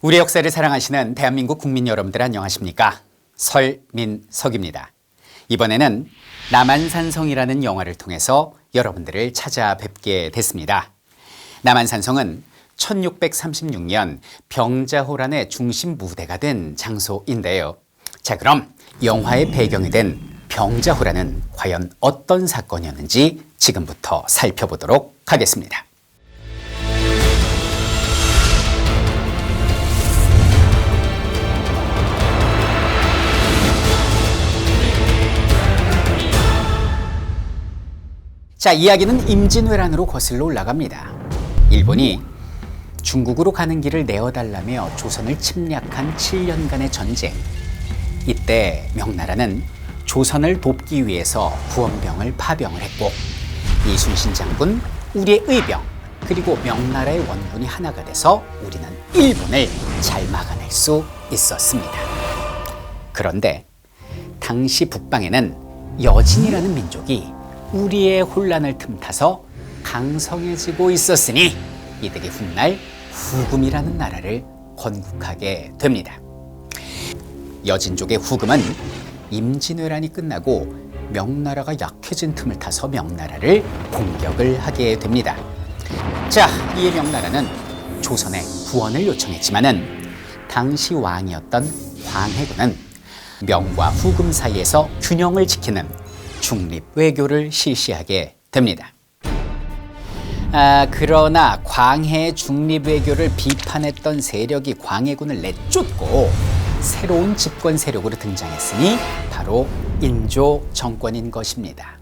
우리 역사를 사랑하시는 대한민국 국민 여러분들 안녕하십니까? 설민석입니다. 이번에는 남한산성이라는 영화를 통해서 여러분들을 찾아뵙게 됐습니다. 남한산성은 1636년 병자호란의 중심 무대가 된 장소인데요. 자, 그럼 영화의 배경이 된 병자호란은 과연 어떤 사건이었는지 지금부터 살펴보도록 하겠습니다. 자, 이야기는 임진왜란으로 거슬러 올라갑니다. 일본이 중국으로 가는 길을 내어달라며 조선을 침략한 7년간의 전쟁. 이때 명나라는 조선을 돕기 위해서 구원병을 파병을 했고, 이순신 장군, 우리의 의병, 그리고 명나라의 원군이 하나가 돼서 우리는 일본을 잘 막아낼 수 있었습니다. 그런데 당시 북방에는 여진이라는 민족이 우리의 혼란을 틈타서 강성해지고 있었으니 이들이 훗날 후금이라는 나라를 건국하게 됩니다. 여진족의 후금은 임진왜란이 끝나고 명나라가 약해진 틈을 타서 명나라를 공격을 하게 됩니다. 자, 이에 명나라는 조선에 구원을 요청했지만은 당시 왕이었던 광해군은 명과 후금 사이에서 균형을 지키는 중립 외교를 실시하게 됩니다. 그러나 광해의 중립 외교를 비판했던 세력이 광해군을 내쫓고 새로운 집권 세력으로 등장했으니 바로 인조 정권인 것입니다.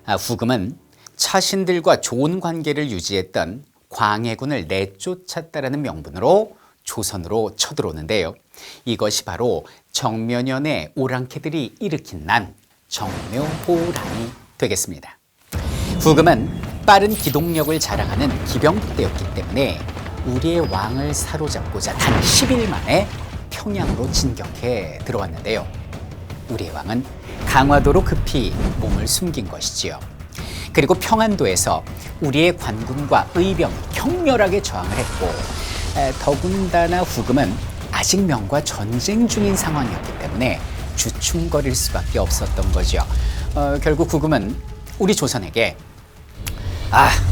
후금은 자신들과 좋은 관계를 유지했던 광해군을 내쫓았다라는 명분으로 조선으로 쳐들어오는데요. 이것이 바로 정면연의 오랑캐들이 일으킨 난 정묘호란이 되겠습니다. 후금은 빠른 기동력을 자랑하는 기병부대였기 때문에 우리의 왕을 사로잡고자 단 10일 만에 평양으로 진격해 들어왔는데요. 우리의 왕은 강화도로 급히 몸을 숨긴 것이지요. 그리고 평안도에서 우리의 관군과 의병이 격렬하게 저항을 했고, 더군다나 후금은 아직 명과 전쟁 중인 상황이었기 때문에 주춤거릴 수밖에 없었던 거죠. 결국 후금은 우리 조선에게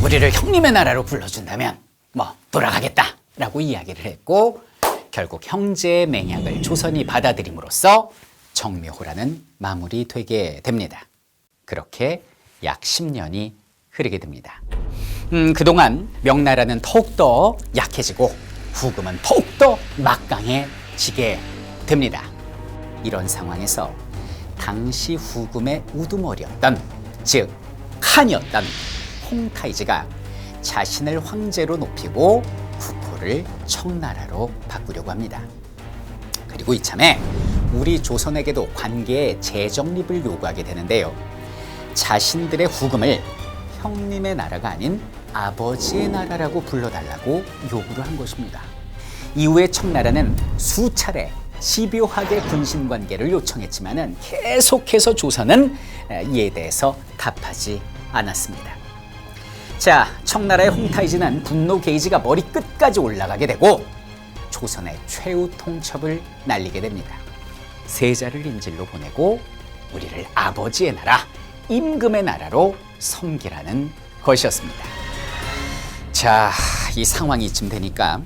우리를 형님의 나라로 불러준다면 돌아가겠다라고 이야기를 했고, 결국 형제의 맹약을 조선이 받아들임으로써 정묘호란은 마무리되게 됩니다. 그렇게 약 10년이 흐르게 됩니다. 그동안 명나라는 더욱더 약해지고 후금은 더욱더 막강해지게 됩니다. 이런 상황에서 당시 후금의 우두머리였던, 즉 칸이었던 홍타이즈가 자신을 황제로 높이고 국호를 청나라로 바꾸려고 합니다. 그리고 이참에 우리 조선에게도 관계의 재정립을 요구하게 되는데요. 자신들의 후금을 형님의 나라가 아닌 아버지의 나라라고 불러달라고 요구를 한 것입니다. 이후에 청나라는 수차례 집요하게 군신관계를 요청했지만은 계속해서 조선은 이에 대해서 답하지 않았습니다. 자, 청나라의 홍타이즈는 분노 게이지가 머리 끝까지 올라가게 되고 조선의 최후 통첩을 날리게 됩니다. 세자를 인질로 보내고 우리를 아버지의 나라, 임금의 나라로 섬기라는 것이었습니다. 자, 이 상황이 이쯤 되니까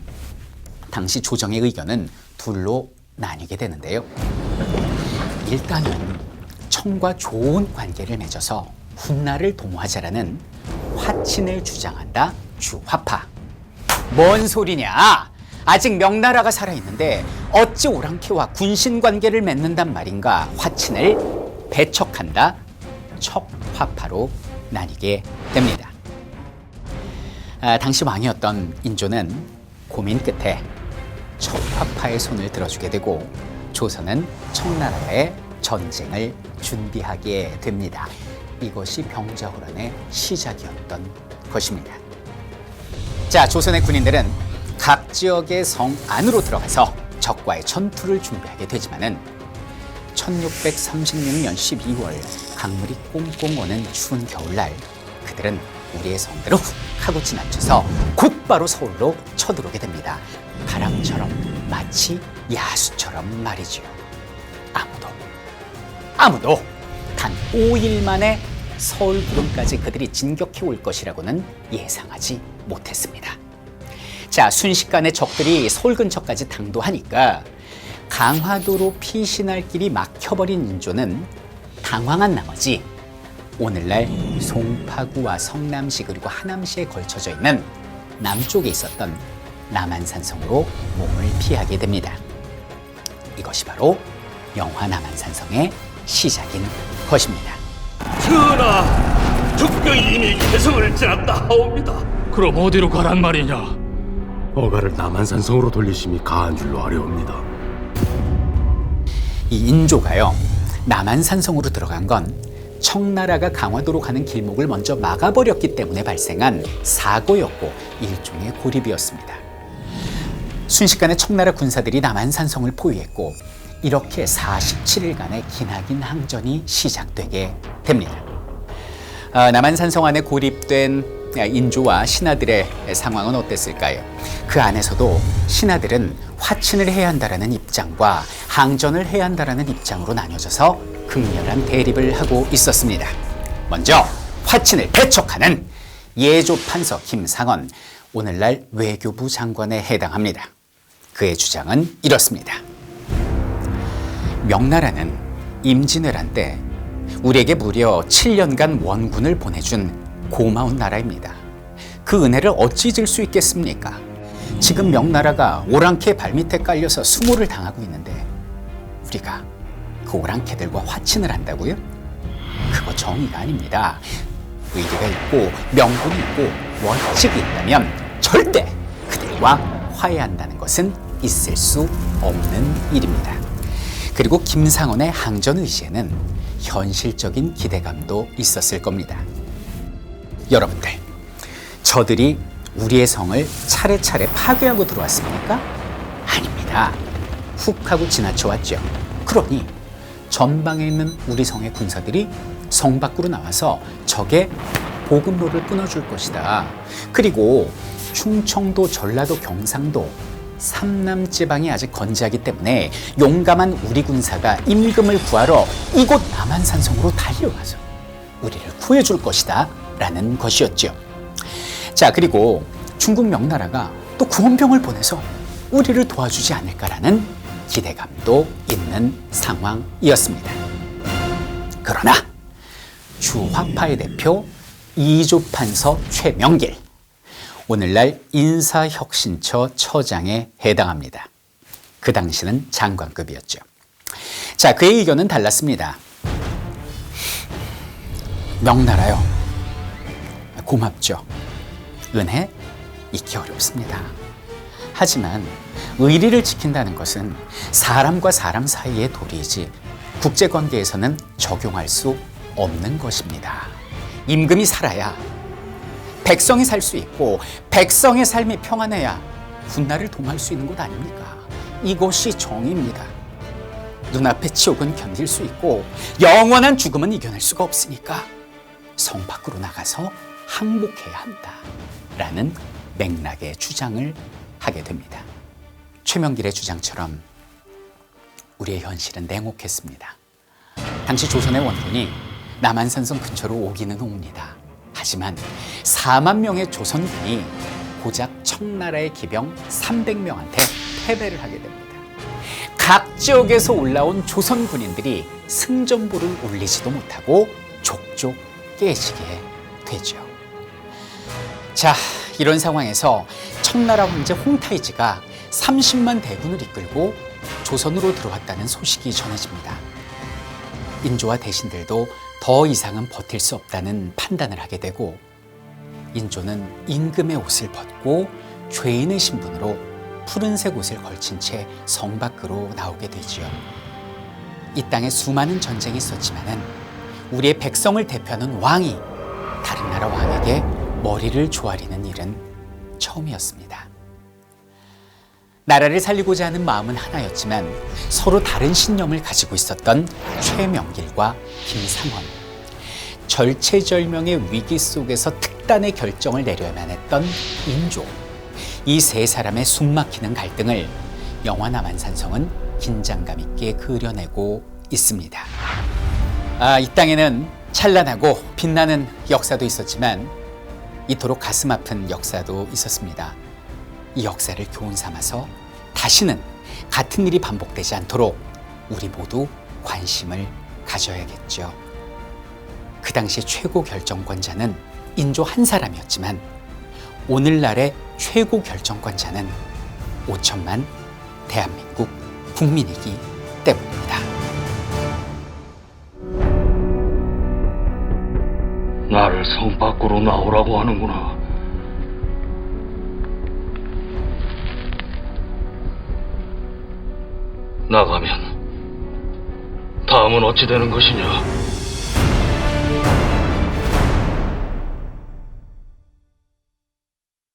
당시 조정의 의견은 둘로 나뉘게 되는데요. 일단은 청과 좋은 관계를 맺어서 훗날을 도모하자라는 화친을 주장한다 주화파. 뭔 소리냐? 아직 명나라가 살아있는데 어찌 오랑캐와 군신 관계를 맺는단 말인가? 화친을 배척한다 척화파로 나뉘게 됩니다. 당시 왕이었던 인조는 고민 끝에 척화파의 손을 들어주게 되고 조선은 청나라의 전쟁을 준비하게 됩니다. 이것이 병자호란의 시작이었던 것입니다. 자, 조선의 군인들은 각 지역의 성 안으로 들어가서 적과의 전투를 준비하게 되지만은 1636년 12월 강물이 꽁꽁 오는 추운 겨울날 그들은 우리의 성들을 훅 하고 지나쳐서 곧바로 서울로 쳐들어오게 됩니다. 바람처럼, 마치 야수처럼 말이지요. 아무도 단 5일 만에 서울 구름까지 그들이 진격해 올 것이라고는 예상하지 못했습니다. 자, 순식간에 적들이 서울 근처까지 당도하니까 강화도로 피신할 길이 막혀버린 인조는 당황한 나머지 오늘날 송파구와 성남시 그리고 하남시에 걸쳐져 있는 남쪽에 있었던 남한산성으로 몸을 피하게 됩니다. 이것이 바로 영화 남한산성의 시작인 것입니다. 전하, 적병이 이미 개성을 지났다 하옵니다. 그럼 어디로 가란 말이냐? 어가를 남한산성으로 돌리심이 가한 줄로 아려옵니다. 이 인조가요, 남한산성으로 들어간 건 청나라가 강화도로 가는 길목을 먼저 막아버렸기 때문에 발생한 사고였고 일종의 고립이었습니다. 순식간에 청나라 군사들이 남한산성을 포위했고 이렇게 47일간의 기나긴 항전이 시작되게 됩니다. 남한산성 안에 고립된 인조와 신하들의 상황은 어땠을까요? 그 안에서도 신하들은 화친을 해야 한다라는 입장과 항전을 해야 한다라는 입장으로 나뉘어져서 극렬한 대립을 하고 있었습니다. 먼저 화친을 배척하는 예조 판서 김상원, 오늘날 외교부 장관에 해당합니다. 그의 주장은 이렇습니다. 명나라는 임진왜란 때 우리에게 무려 7년간 원군을 보내준 고마운 나라입니다. 그 은혜를 어찌 잊을 수 있겠습니까? 지금 명나라가 오랑캐 발밑에 깔려서 수모를 당하고 있는데 우리가 그 오랑캐들과 화친을 한다고요? 그거 정의가 아닙니다. 의리가 있고 명분이 있고 원칙이 있다면 절대 그들과 화해한다는 것은 있을 수 없는 일입니다. 그리고 김상원의 항전 의지에는 현실적인 기대감도 있었을 겁니다. 여러분들, 저들이 우리의 성을 차례차례 파괴하고 들어왔습니까? 아닙니다. 훅 하고 지나쳐 왔죠. 그러니 전방에 있는 우리 성의 군사들이 성 밖으로 나와서 적의 보급로를 끊어줄 것이다. 그리고 충청도, 전라도, 경상도, 삼남 지방이 아직 건재하기 때문에 용감한 우리 군사가 임금을 구하러 이곳 남한산성으로 달려와서 우리를 구해줄 것이다 라는 것이었죠. 자, 그리고 중국 명나라가 또 구원병을 보내서 우리를 도와주지 않을까라는 기대감도 있는 상황이었습니다. 그러나 주화파의 대표 이조판서 최명길, 오늘날 인사혁신처 처장에 해당합니다. 그 당시는 장관급이었죠. 자, 그의 의견은 달랐습니다. 명나라요, 고맙죠. 은혜 잊기 어렵습니다. 하지만 의리를 지킨다는 것은 사람과 사람 사이의 도리이지 국제관계에서는 적용할 수 없는 것입니다. 임금이 살아야 백성이 살 수 있고 백성의 삶이 평안해야 훗날을 도모할 수 있는 것 아닙니까? 이것이 정의입니다. 눈앞의 지옥은 견딜 수 있고 영원한 죽음은 이겨낼 수가 없으니까 성 밖으로 나가서 항복해야 한다라는 맥락의 주장을 하게 됩니다. 최명길의 주장처럼 우리의 현실은 냉혹했습니다. 당시 조선의 원군이 남한산성 근처로 오기는 옵니다. 하지만 4만 명의 조선군이 고작 청나라의 기병 300명한테 패배를 하게 됩니다. 각 지역에서 올라온 조선 군인들이 승전보를 울리지도 못하고 족족 깨지게 되죠. 자, 이런 상황에서 청나라 황제 홍타이지가 30만 대군을 이끌고 조선으로 들어왔다는 소식이 전해집니다. 인조와 대신들도 더 이상은 버틸 수 없다는 판단을 하게 되고 인조는 임금의 옷을 벗고 죄인의 신분으로 푸른색 옷을 걸친 채 성 밖으로 나오게 되지요. 이 땅에 수많은 전쟁이 있었지만은 우리의 백성을 대표하는 왕이 다른 나라 왕에게 머리를 조아리는 일은 처음이었습니다. 나라를 살리고자 하는 마음은 하나였지만 서로 다른 신념을 가지고 있었던 최명길과 김상원. 절체절명의 위기 속에서 결단의 결정을 내려야만 했던 인조. 이 세 사람의 숨막히는 갈등을 영화 남한산성은 긴장감 있게 그려내고 있습니다. 이 땅에는 찬란하고 빛나는 역사도 있었지만 이토록 가슴 아픈 역사도 있었습니다. 이 역사를 교훈 삼아서 다시는 같은 일이 반복되지 않도록 우리 모두 관심을 가져야겠죠. 그 당시 최고 결정권자는 인조 한 사람이었지만 오늘날의 최고 결정권자는 5천만 대한민국 국민이기 때문입니다. 나를 성 밖으로 나오라고 하는구나. 나가면 다음은 어찌 되는 것이냐?